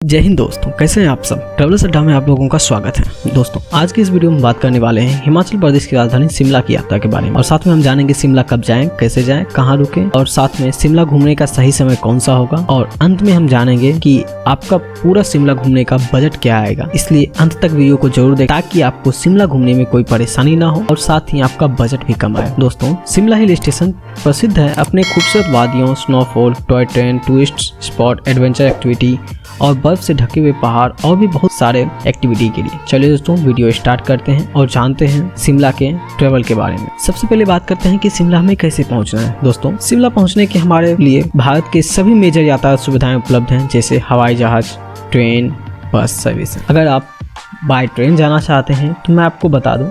जय हिंद दोस्तों, कैसे हैं आप सब। ट्रैवलर्स अड्डा में आप लोगों का स्वागत है। दोस्तों आज की इस वीडियो में बात करने वाले हैं हिमाचल प्रदेश की राजधानी शिमला की यात्रा के बारे में, और साथ में हम जानेंगे शिमला कब जाएं, कैसे जाएं, कहां रुकें, और साथ में शिमला घूमने का सही समय कौन सा होगा, और अंत में हम जानेंगे कि आपका पूरा शिमला घूमने का बजट क्या आएगा। इसलिए अंत तक वीडियो को जरूर देखें ताकि आपको शिमला घूमने में कोई परेशानी ना हो और साथ ही आपका बजट भी कम आए। दोस्तों शिमला हिल स्टेशन प्रसिद्ध है अपने खूबसूरत वादियों, snowfall, toy train, tourist spot, adventure activity और बर्फ से ढके हुए पहाड़ और भी बहुत सारे एक्टिविटी के लिए। चलिए दोस्तों वीडियो स्टार्ट करते हैं और जानते हैं शिमला के ट्रेवल के बारे में। सबसे पहले बात करते हैं कि शिमला में कैसे पहुंचना है। दोस्तों शिमला पहुंचने के हमारे लिए भारत के सभी मेजर यातायात सुविधाएं उपलब्ध हैं, जैसे हवाई जहाज, ट्रेन, बस सर्विस। अगर आप बाय ट्रेन जाना चाहते हैं तो मैं आपको बता दूं,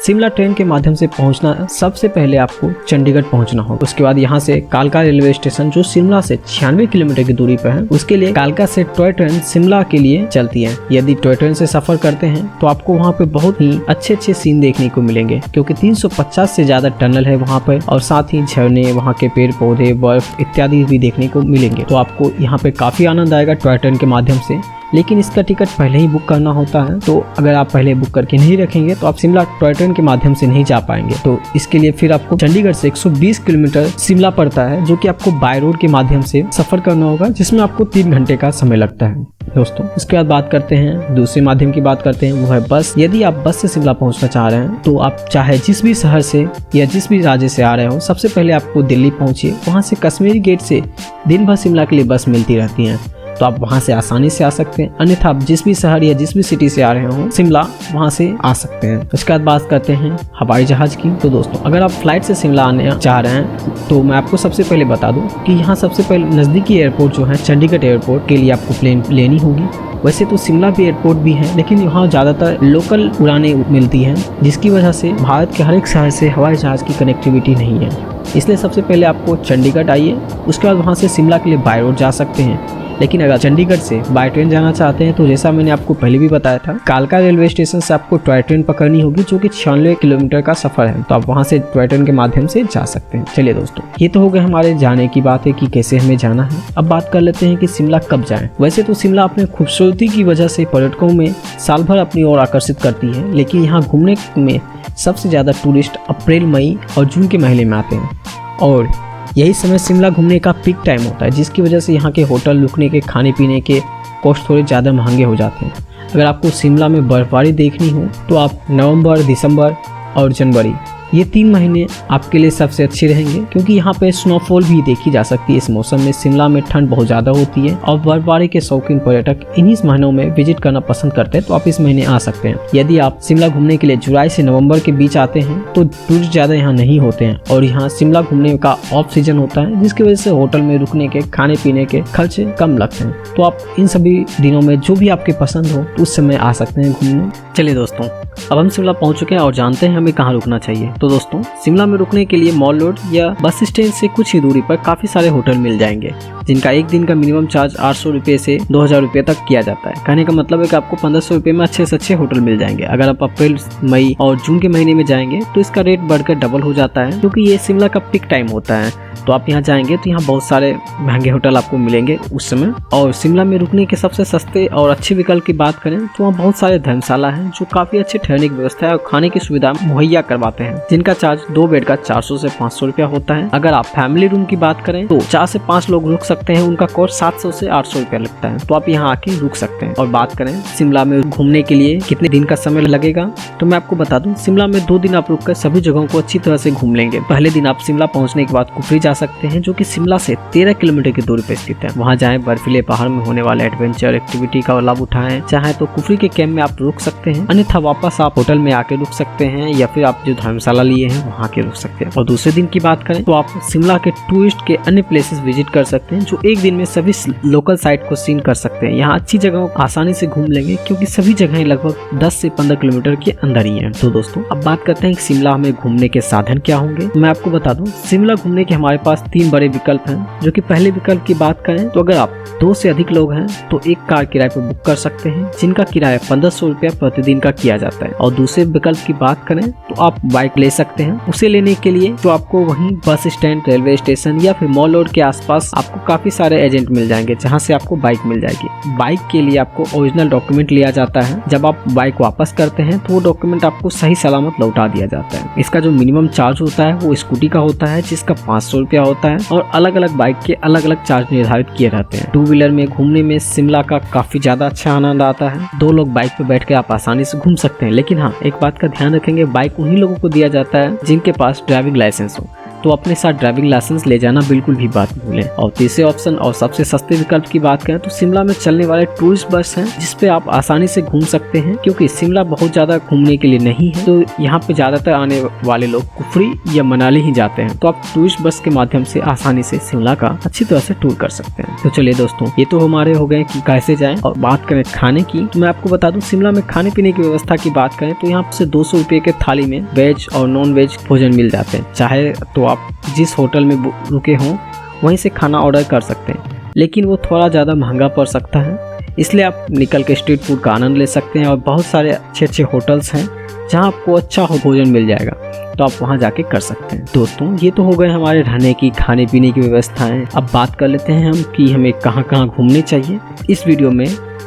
शिमला ट्रेन के माध्यम से पहुंचना सबसे पहले आपको चंडीगढ़ पहुंचना होगा। उसके बाद यहां से कालका रेलवे स्टेशन जो शिमला से 96 किलोमीटर की दूरी पर है, उसके लिए कालका से टॉय ट्रेन शिमला के लिए चलती है। यदि टॉय ट्रेन से सफर करते हैं तो आपको वहां पे बहुत ही अच्छे सीन देखने को मिलेंगे, क्योंकि 350 से ज्यादा टनल है वहां पर, और साथ ही झरने, वहां के पेड़ पौधे, बर्फ इत्यादि भी देखने को मिलेंगे। तो आपको यहाँ पे काफी आनंद आएगा टॉय ट्रेन के माध्यम से। लेकिन इसका टिकट पहले ही बुक करना होता है, तो अगर आप पहले बुक करके नहीं रखेंगे तो आप शिमला टॉय ट्रेन के माध्यम से नहीं जा पाएंगे। तो इसके लिए फिर आपको चंडीगढ़ से 120 किलोमीटर शिमला पड़ता है, जो कि आपको बाय रोड के माध्यम से सफर करना होगा, जिसमें आपको 3 घंटे का समय लगता है। दोस्तों इसके बाद बात करते हैं दूसरे माध्यम की बात करते हैं, वो है बस। यदि आप बस से शिमला पहुंचना चाह रहे हैं तो आप चाहे जिस भी शहर से या जिस भी राज्य से आ रहे हो, सबसे पहले आपको दिल्ली पहुंचिए। वहां से कश्मीरी गेट से दिन भर शिमला के लिए बस मिलती रहती है, तो आप वहां से आसानी से आ सकते हैं। अन्यथा आप जिस भी शहर या जिस भी सिटी से आ रहे हो शिमला, वहां से आ सकते हैं। उसके बाद बात करते हैं हवाई जहाज की। तो दोस्तों अगर आप फ्लाइट से शिमला आने चाह रहे हैं तो मैं आपको सबसे पहले बता दूं कि यहाँ सबसे पहले नजदीकी एयरपोर्ट जो है चंडीगढ़ एयरपोर्ट के लिए आपको प्लेन लेनी होगी। वैसे तो शिमला भी एयरपोर्ट भी है, लेकिन यहाँ ज़्यादातर लोकल उड़ानें मिलती हैं, जिसकी वजह से भारत के हर एक शहर से हवाई जहाज की कनेक्टिविटी नहीं है। इसलिए सबसे पहले आपको चंडीगढ़ आइए, उसके बाद वहाँ से शिमला के लिए बाय रोड जा सकते हैं। लेकिन अगर चंडीगढ़ से बाय ट्रेन जाना चाहते हैं तो जैसा मैंने आपको पहले भी बताया था, कालका रेलवे स्टेशन से आपको टॉय ट्रेन पकड़नी होगी, जो कि 96 किलोमीटर का सफर है। तो आप वहां से टॉय ट्रेन के माध्यम से जा सकते हैं। चलिए दोस्तों ये तो हो गए हमारे जाने की बात है कि कैसे हमें जाना है। अब बात कर लेते हैं कि शिमला कब जाएं। वैसे तो शिमला अपने खूबसूरती की वजह से पर्यटकों में साल भर अपनी ओर आकर्षित करती है, लेकिन यहाँ घूमने में सबसे ज्यादा टूरिस्ट अप्रैल, मई और जून के महीने में आते हैं, और यही समय शिमला घूमने का पीक टाइम होता है, जिसकी वजह से यहाँ के होटल, रुकने के, खाने पीने के कॉस्ट थोड़े ज़्यादा महंगे हो जाते हैं। अगर आपको शिमला में बर्फबारी देखनी हो तो आप नवंबर, दिसंबर और जनवरी, ये 3 महीने आपके लिए सबसे अच्छे रहेंगे, क्योंकि यहाँ पे स्नोफॉल भी देखी जा सकती है। इस मौसम में शिमला में ठंड बहुत ज़्यादा होती है और बर्फबारी के शौकीन पर्यटक इन्हीं महीनों में विजिट करना पसंद करते हैं, तो आप इस महीने आ सकते हैं। यदि आप शिमला घूमने के लिए जुलाई से नवंबर के बीच आते हैं तो टूरिस्ट ज़्यादा यहाँ नहीं होते हैं, और यहाँ शिमला घूमने का ऑफ सीजन होता है, जिसकी वजह से होटल में रुकने के, खाने पीने के खर्चे कम लगते हैं। तो आप इन सभी दिनों में जो भी आपके पसंद हो उस समय आ सकते हैं घूमने। चलिए दोस्तों अब हम शिमला पहुंच चुके हैं और जानते हैं हमें कहाँ रुकना चाहिए। तो दोस्तों शिमला में रुकने के लिए मॉल रोड या बस स्टैंड से कुछ ही दूरी पर काफी सारे होटल मिल जाएंगे, जिनका एक दिन का मिनिमम चार्ज 800 रुपये से 2000 रुपये तक किया जाता है। कहने का मतलब है कि आपको 1500 रुपये में अच्छे से अच्छे होटल मिल जाएंगे। अगर आप अप्रैल, मई और जून के महीने में जाएंगे तो इसका रेट बढ़कर डबल हो जाता है, क्योंकि ये शिमला का पीक टाइम होता है। तो आप यहाँ जाएंगे तो यहाँ बहुत सारे महंगे होटल आपको मिलेंगे उस समय। और शिमला में रुकने के सबसे सस्ते और अच्छे विकल्प की बात करें तो वहाँ बहुत सारे धर्मशाला हैं, जो काफी अच्छे ठहरने की व्यवस्था है और खाने की सुविधा मुहैया करवाते हैं, जिनका चार्ज 2 बेड का 400 से 500 रुपया होता है। अगर आप फैमिली रूम की बात करें तो 4 से 5 लोग रुक सकते हैं, उनका कॉस्ट 700 से 800 रुपया लगता है। तो आप यहाँ आके रुक सकते हैं। और बात करें शिमला में घूमने के लिए कितने दिन का समय लगेगा, तो मैं आपको बता दूं, शिमला में 2 दिन आप रुककर सभी जगहों को अच्छी तरह से घूम लेंगे। पहले दिन आप शिमला पहुंचने के बाद कुफरी जा सकते हैं, जो कि शिमला से 13 किलोमीटर की दूरी पर स्थित है। वहां जाएं, बर्फीले पहाड़ में होने वाले एडवेंचर एक्टिविटी का लाभ उठाएं। चाहे तो कुफरी के कैंप में आप रुक सकते हैं, अन्यथा वापस आप होटल में आके रुक सकते हैं, या फिर आप जो धर्मशाला लिए हैं वहाँ के रुक सकते हैं। और दूसरे दिन की बात करें तो आप शिमला के टूरिस्ट के अन्य प्लेसेस विजिट कर सकते हैं, जो एक दिन में सभी लोकल साइट को सीन कर सकते हैं। यहाँ अच्छी जगहों आसानी से घूम लेंगे, क्योंकि सभी जगहें लगभग 10 से 15 किलोमीटर के अंदर ही है। तो दोस्तों अब बात करते हैं कि शिमला में घूमने के साधन क्या होंगे। मैं आपको बता दूं, शिमला घूमने के हमारे पास 3 बड़े विकल्प हैं। जो कि पहले विकल्प की बात करें तो अगर आप 2 से अधिक लोग हैं तो एक कार किराए पर बुक कर सकते हैं, जिनका किराया 1500 रुपया प्रतिदिन का किया जाता जाता है। और दूसरे विकल्प की बात करें तो आप बाइक ले सकते हैं। उसे लेने के लिए तो आपको वहीं बस स्टैंड, रेलवे स्टेशन या फिर मॉल रोड के आसपास आपको काफी सारे एजेंट मिल जाएंगे जहां से आपको बाइक मिल जाएगी। बाइक के लिए आपको ओरिजिनल डॉक्यूमेंट लिया जाता है। जब आप बाइक वापस करते हैं तो वो डॉक्यूमेंट आपको सही सलामत लौटा दिया जाता है। इसका जो मिनिमम चार्ज होता है वो स्कूटी का होता है जिसका 500 रुपया होता है और अलग अलग बाइक के अलग अलग चार्ज निर्धारित किए रहते हैं। 2 व्हीलर में घूमने में शिमला का काफी ज्यादा अच्छा आनंद आता है। 2 लोग बाइक पे बैठ के आप आसानी से घूम सकते हैं। लेकिन हाँ, एक बात का ध्यान रखेंगे, बाइक उन्हीं लोगों को दिया जाता है जिनके पास ड्राइविंग लाइसेंस हो, तो अपने साथ ड्राइविंग लाइसेंस ले जाना बिल्कुल भी बात भूलें। और तीसरे ऑप्शन और सबसे सस्ते विकल्प की बात करें तो शिमला में चलने वाले टूरिस्ट बस हैं जिसपे आप आसानी से घूम सकते हैं। क्योंकि शिमला बहुत ज्यादा घूमने के लिए नहीं है तो यहाँ पे ज्यादातर आने वाले लोग कुफरी या मनाली ही जाते हैं, तो आप टूरिस्ट बस के माध्यम से आसानी से शिमला का अच्छी तरह से टूर कर सकते हैं। तो चलिए दोस्तों, ये तो हमारे हो गए कि कैसे जाएं। और बात करें खाने की तो मैं आपको बता दूं, शिमला में खाने पीने की व्यवस्था की बात करें तो यहाँ से 200 रुपये के थाली में वेज और नॉन वेज भोजन मिल जाते हैं। चाहे तो आप जिस होटल में रुके हों वहीं से खाना ऑर्डर कर सकते हैं, लेकिन वो थोड़ा ज़्यादा महंगा पड़ सकता है। इसलिए आप निकल के स्ट्रीट फूड का आनंद ले सकते हैं और बहुत सारे अच्छे अच्छे होटल्स हैं जहां आपको अच्छा भोजन मिल जाएगा, तो आप वहां जाके कर सकते हैं। दोस्तों, ये तो हो गए हमारे रहने की, खाने पीने की व्यवस्थाएं। अब बात कर लेते हैं हम कि हमें कहां कहां घूमने चाहिए। इस वीडियो में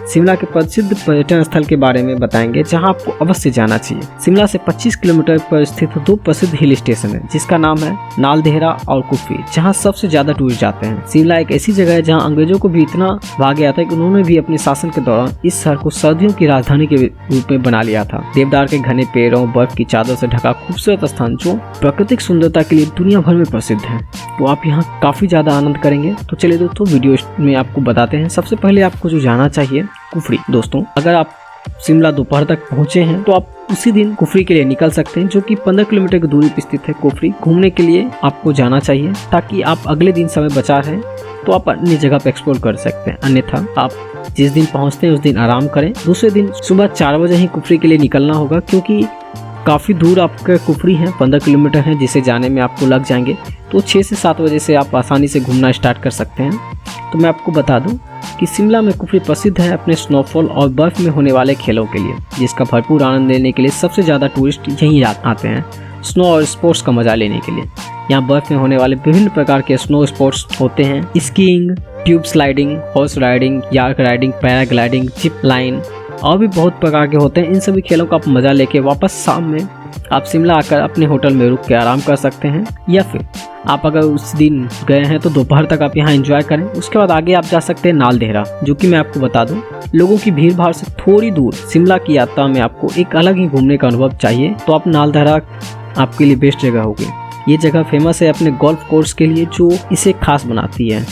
शिमला के प्रसिद्ध पर्यटन स्थल के बारे में बताएंगे जहां आपको अवश्य जाना चाहिए। शिमला से 25 किलोमीटर पर स्थित 2 प्रसिद्ध हिल स्टेशन है जिसका नाम है नालदेहरा और कुफरी, जहां सबसे ज्यादा टूरिस्ट जाते हैं। शिमला एक ऐसी जगह है जहां अंग्रेजों को भी इतना भाग आता है कि उन्होंने भी अपने शासन के दौरान इस शहर को सर्दियों की राजधानी के रूप में बना लिया था। देवदार के घने पेड़ों, बर्फ की चादर से ढका खूबसूरत स्थान जो प्राकृतिक सुंदरता के लिए दुनिया भर में प्रसिद्ध है, तो आप यहाँ काफी ज्यादा आनंद करेंगे। तो चलिए दोस्तों, वीडियो में आपको बताते हैं। सबसे पहले आपको जो जाना चाहिए कुफरी। दोस्तों, अगर आप शिमला दोपहर तक पहुंचे हैं तो आप उसी दिन कुफरी के लिए निकल सकते हैं, जो कि 15 किलोमीटर की दूरी पर स्थित है। कुफरी घूमने के लिए आपको जाना चाहिए ताकि आप अगले दिन समय बचा रहे तो आप अन्य जगह पे एक्सप्लोर कर सकते हैं। अन्यथा आप जिस दिन पहुंचते हैं उस दिन आराम करें। दूसरे दिन सुबह 4 बजे ही कुफरी के लिए निकलना होगा, क्योंकि काफ़ी दूर आपका कुफरी है, 15 किलोमीटर है, जिसे जाने में आपको लग जाएंगे। तो 6 से 7 बजे से आप आसानी से घूमना स्टार्ट कर सकते हैं। तो मैं आपको बता दूं कि शिमला में कुफरी प्रसिद्ध है अपने स्नोफॉल और बर्फ में होने वाले खेलों के लिए, जिसका भरपूर आनंद लेने के लिए सबसे ज़्यादा टूरिस्ट यहीं आते हैं स्नो और स्पोर्ट्स का मजा लेने के लिए। यहाँ बर्फ में होने वाले विभिन्न प्रकार के स्नो स्पोर्ट्स होते हैं, skiing, tube sliding, horse riding, yak riding, paragliding, zip line और भी बहुत प्रकार के होते हैं। इन सभी खेलों का आप मजा लेके वापस शाम में आप शिमला आकर अपने होटल में रुक के आराम कर सकते हैं, या फिर आप अगर उस दिन गए हैं तो दोपहर तक आप यहाँ एंजॉय करें। उसके बाद आगे आप जा सकते हैं नालदेहरा, जो कि मैं आपको बता दूं लोगों की भीड़ भाड़ से थोड़ी दूर शिमला की यात्रा में आपको एक अलग ही घूमने का अनुभव चाहिए तो आप नालदेहरा आपके लिए बेस्ट जगह होगी। ये जगह फेमस है अपने गोल्फ कोर्स के लिए, जो इसे खास बनाती है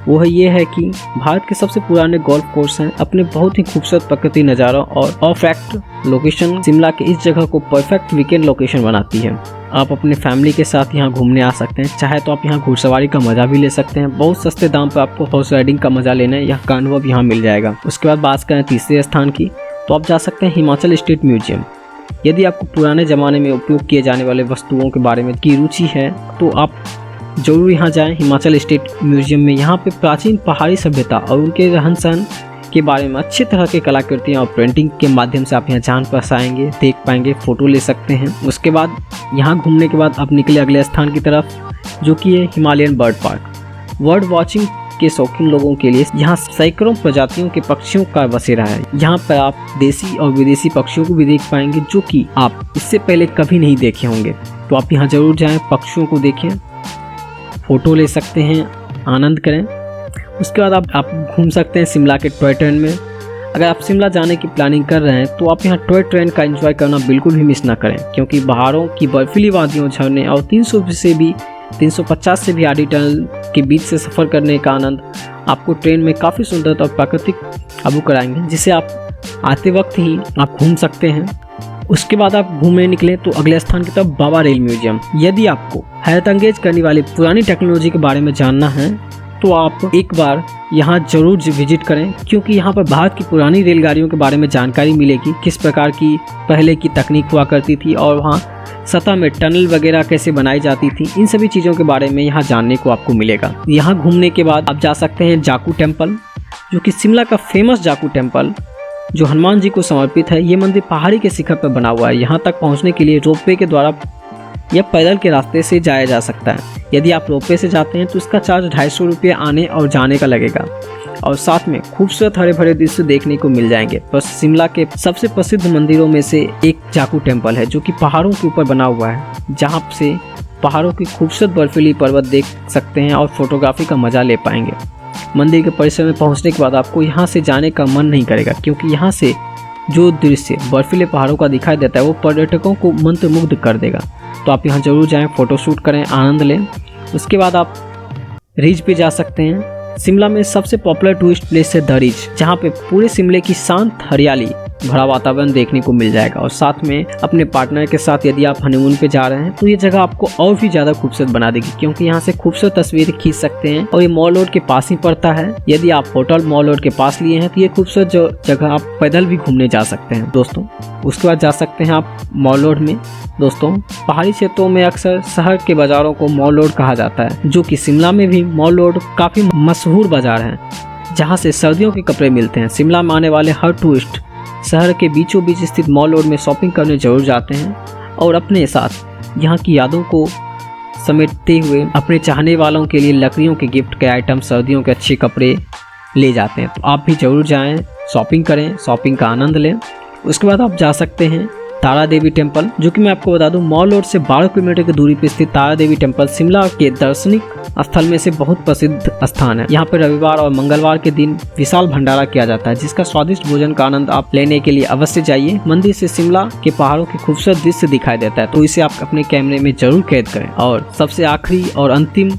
वो है ये है कि भारत के सबसे पुराने गोल्फ कोर्स हैं। अपने बहुत ही खूबसूरत प्रकृति नज़ारों और परफेक्ट लोकेशन शिमला के इस जगह को परफेक्ट वीकेंड लोकेशन बनाती है। आप अपने फैमिली के साथ यहाँ घूमने आ सकते हैं। चाहे तो आप यहाँ घुड़सवारी का मजा भी ले सकते हैं, बहुत सस्ते दाम पर आपको हॉर्स राइडिंग का मजा लेना है, यहाँ का अनुभव यहाँ मिल जाएगा। उसके बाद बात करें तीसरे स्थान की तो आप जा सकते हैं हिमाचल स्टेट म्यूजियम। यदि आपको पुराने ज़माने में उपयोग किए जाने वाले वस्तुओं के बारे में की रुचि है तो आप जरूर यहाँ जाएं हिमाचल स्टेट म्यूजियम में। यहाँ पे प्राचीन पहाड़ी सभ्यता और उनके रहन सहन के बारे में अच्छे तरह के कलाकृतियाँ और पेंटिंग के माध्यम से आप यहाँ जान पाएंगे, देख पाएंगे, फोटो ले सकते हैं। उसके बाद यहाँ घूमने के बाद आप निकले अगले स्थान की तरफ, जो कि है Himalayan bird park. Bird watching के शौकीन लोगों के लिए यहाँ सैकड़ों प्रजातियों के पक्षियों का बसेरा है। यहाँ पर आप देसी और विदेशी पक्षियों को भी देख पाएंगे, जो कि आप इससे पहले कभी नहीं देखे होंगे। तो आप यहाँ जरूर जाएं, पक्षियों को देखें, फोटो ले सकते हैं, आनंद करें। उसके बाद आप घूम सकते हैं शिमला के टॉय ट्रेन में। अगर आप शिमला जाने की प्लानिंग कर रहे हैं तो आप यहाँ टॉय ट्रेन का एंजॉय करना बिल्कुल भी मिस ना करें, क्योंकि पहाड़ों की बर्फीली वादियों, झरने और 350 से भी आधी टनल के बीच से सफ़र करने का आनंद आपको ट्रेन में काफ़ी सुंदर और प्राकृतिक काबू कराएंगे, जिसे आप आते वक्त ही आप घूम सकते हैं। उसके बाद आप घूमने निकले तो अगले स्थान की तरफ बाबा रेल म्यूजियम। यदि आपको हैरत अंगेज करने वाली पुरानी टेक्नोलॉजी के बारे में जानना है तो आप एक बार यहाँ जरूर विजिट करें, क्योंकि यहाँ पर भारत की पुरानी रेलगाड़ियों के बारे में जानकारी मिलेगी, किस प्रकार की पहले की तकनीक हुआ करती थी और वहाँ सतह में टनल वगैरह कैसे बनाई जाती थी। इन सभी चीज़ों के बारे में यहाँ जानने को आपको मिलेगा। यहाँ घूमने के बाद आप जा सकते हैं जाकू टेम्पल, जो कि शिमला का फेमस जाकू टेम्पल जो हनुमान जी को समर्पित है। ये मंदिर पहाड़ी के शिखर पर बना हुआ है। यहाँ तक पहुँचने के लिए रोपवे के द्वारा या पैदल के रास्ते से जाया जा सकता है। यदि आप रोपवे से जाते हैं तो इसका चार्ज 250 रुपये आने और जाने का लगेगा और साथ में खूबसूरत हरे भरे दृश्य देखने को मिल जाएंगे। बस शिमला के सबसे प्रसिद्ध मंदिरों में से एक जाकू टेम्पल है, जो कि पहाड़ों के ऊपर बना हुआ है, जहाँ से पहाड़ों की खूबसूरत बर्फीली पर्वत देख सकते हैं और फोटोग्राफी का मजा ले पाएंगे। मंदिर के परिसर में पहुँचने के बाद आपको यहाँ से जाने का मन नहीं करेगा, क्योंकि यहाँ से जो दृश्य बर्फीले पहाड़ों का दिखाई देता है वो पर्यटकों को मंत्रमुग्ध कर देगा। तो आप यहाँ जरूर जाएं, फोटोशूट करें, आनंद लें। उसके बाद आप रिज पे जा सकते हैं। शिमला में सबसे पॉपुलर टूरिस्ट प्लेस है द रिज, जहाँ पे पूरे शिमले की शांत हरियाली भरा वातावरण देखने को मिल जाएगा और साथ में अपने पार्टनर के साथ यदि आप हनीमून पे जा रहे हैं तो ये जगह आपको और भी ज़्यादा खूबसूरत बना देगी, क्योंकि यहाँ से खूबसूरत तस्वीरें खींच सकते हैं और ये मॉल रोड के पास ही पड़ता है। यदि आप होटल मॉल रोड के पास लिए हैं तो ये खूबसूरत जगह आप पैदल भी घूमने जा सकते हैं दोस्तों। उसके बाद जा सकते हैं आप मॉल रोड में। दोस्तों, पहाड़ी क्षेत्रों में अक्सर शहर के बाज़ारों को मॉल रोड कहा जाता है, जो कि शिमला में भी मॉल रोड काफ़ी मशहूर बाज़ार है, जहाँ से सर्दियों के कपड़े मिलते हैं। शिमला में आने वाले हर टूरिस्ट शहर के बीचों बीच स्थित मॉल रोड में शॉपिंग करने जरूर जाते हैं और अपने साथ यहाँ की यादों को समेटते हुए अपने चाहने वालों के लिए लकड़ियों के गिफ्ट के आइटम, सर्दियों के अच्छे कपड़े ले जाते हैं। तो आप भी जरूर जाएं, शॉपिंग करें, शॉपिंग का आनंद लें। उसके बाद आप जा सकते हैं तारा देवी टेम्पल, जो कि मैं आपको बता दूं मॉल रोड से 12 किलोमीटर की दूरी पर स्थित तारा देवी टेम्पल शिमला के दार्शनिक स्थल में से बहुत प्रसिद्ध स्थान है। यहाँ पर रविवार और मंगलवार के दिन विशाल भंडारा किया जाता है, जिसका स्वादिष्ट भोजन का आनंद आप लेने के लिए अवश्य जाइए। मंदिर से शिमला के पहाड़ों की खूबसूरत दृश्य दिखाई देता है, तो इसे आप अपने कैमरे में जरूर कैद करें। और सबसे आखिरी और अंतिम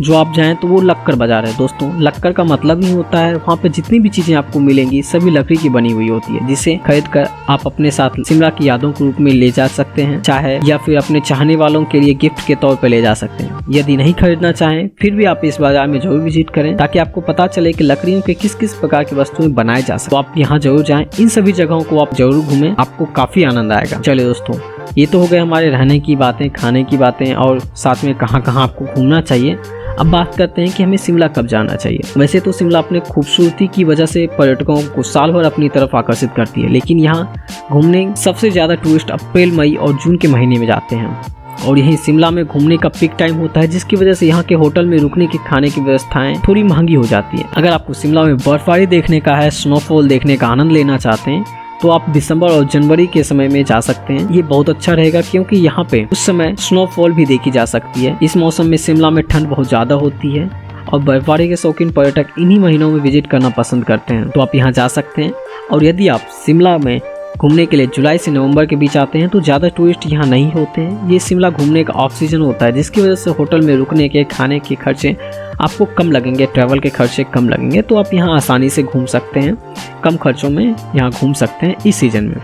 जो आप जाएं तो वो लक्कर बाजार है। दोस्तों, लक्कर का मतलब ही होता है वहाँ पे जितनी भी चीजें आपको मिलेंगी सभी लकड़ी की बनी हुई होती है, जिसे खरीद कर आप अपने साथ शिमला की यादों के रूप में ले जा सकते हैं, चाहे या फिर अपने चाहने वालों के लिए गिफ्ट के तौर पर ले जा सकते हैं। यदि नहीं खरीदना चाहें फिर भी आप इस बाजार में जरूर विजिट करें, ताकि आपको पता चले कि लकड़ियों के किस किस प्रकार की वस्तुएं बनाए जा सकते। तो आप यहाँ जरूर जाएं, इन सभी जगहों को आप जरूर घूमें, आपको काफी आनंद आएगा। चलिए दोस्तों, ये तो हो गए हमारे रहने की बातें, खाने की बातें और साथ में कहाँ कहाँ आपको घूमना चाहिए। अब बात करते हैं कि हमें शिमला कब जाना चाहिए। वैसे तो शिमला अपने खूबसूरती की वजह से पर्यटकों को साल भर अपनी तरफ आकर्षित करती है, लेकिन यहाँ घूमने सबसे ज़्यादा टूरिस्ट अप्रैल, मई और जून के महीने में जाते हैं और यही शिमला में घूमने का पीक टाइम होता है, जिसकी वजह से यहाँ के होटल में रुकने की खाने की व्यवस्थाएं थोड़ी महंगी हो जाती है। अगर आपको शिमला में बर्फबारी देखने का है, स्नोफॉल देखने का आनंद लेना चाहते हैं, तो आप दिसंबर और जनवरी के समय में जा सकते हैं। ये बहुत अच्छा रहेगा, क्योंकि यहाँ पे उस समय स्नोफॉल भी देखी जा सकती है। इस मौसम में शिमला में ठंड बहुत ज़्यादा होती है और बर्फबारी के शौकीन पर्यटक इन्हीं महीनों में विजिट करना पसंद करते हैं, तो आप यहाँ जा सकते हैं। और यदि आप शिमला में घूमने के लिए जुलाई से नवंबर के बीच आते हैं तो ज़्यादा टूरिस्ट यहाँ नहीं होते हैं। ये शिमला घूमने का ऑफ सीजन होता है, जिसकी वजह से होटल में रुकने के, खाने के खर्चे आपको कम लगेंगे, ट्रैवल के खर्चे कम लगेंगे, तो आप यहाँ आसानी से घूम सकते हैं, कम खर्चों में यहाँ घूम सकते हैं इस सीजन में।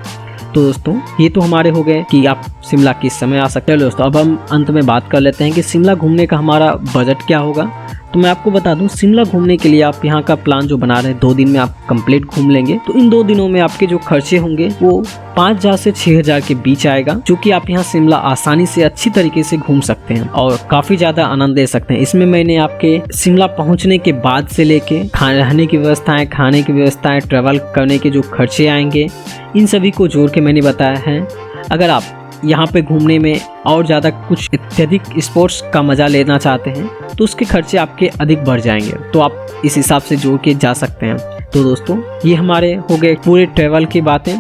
तो दोस्तों, ये तो हमारे हो गए कि आप शिमला किस समय आ सकते हैं। दोस्तों, अब हम अंत में बात कर लेते हैं कि शिमला घूमने का हमारा बजट क्या होगा। तो मैं आपको बता दूं, शिमला घूमने के लिए आप यहाँ का प्लान जो बना रहे हैं 2 दिन में आप कंप्लीट घूम लेंगे, तो इन 2 दिनों में आपके जो खर्चे होंगे वो 5,000 से 6,000 के बीच आएगा, जो कि आप यहाँ शिमला आसानी से अच्छी तरीके से घूम सकते हैं और काफी ज्यादा आनंद ले सकते हैं। इसमें मैंने आपके शिमला पहुँचने के बाद से लेके रहने की व्यवस्थाएं, खाने की व्यवस्थाएं, ट्रेवल करने के जो खर्चे आएंगे, इन सभी को जोड़ के मैंने बताया है। अगर आप यहाँ पे घूमने में और ज़्यादा कुछ अत्यधिक स्पोर्ट्स का मज़ा लेना चाहते हैं तो उसके खर्चे आपके अधिक बढ़ जाएंगे, तो आप इस हिसाब से जोड़ के जा सकते हैं। तो दोस्तों, ये हमारे हो गए पूरे ट्रैवल की बातें।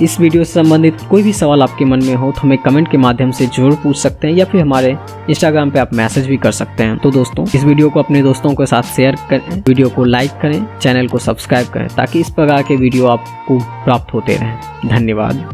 इस वीडियो से संबंधित कोई भी सवाल आपके मन में हो तो हमें कमेंट के माध्यम से जरूर पूछ सकते हैं, या फिर हमारे इंस्टाग्राम पे आप मैसेज भी कर सकते हैं। तो दोस्तों, इस वीडियो को अपने दोस्तों के साथ शेयर करें, वीडियो को लाइक करें, चैनल को सब्सक्राइब करें, ताकि इस प्रकार के वीडियो आपको प्राप्त होते रहें। धन्यवाद।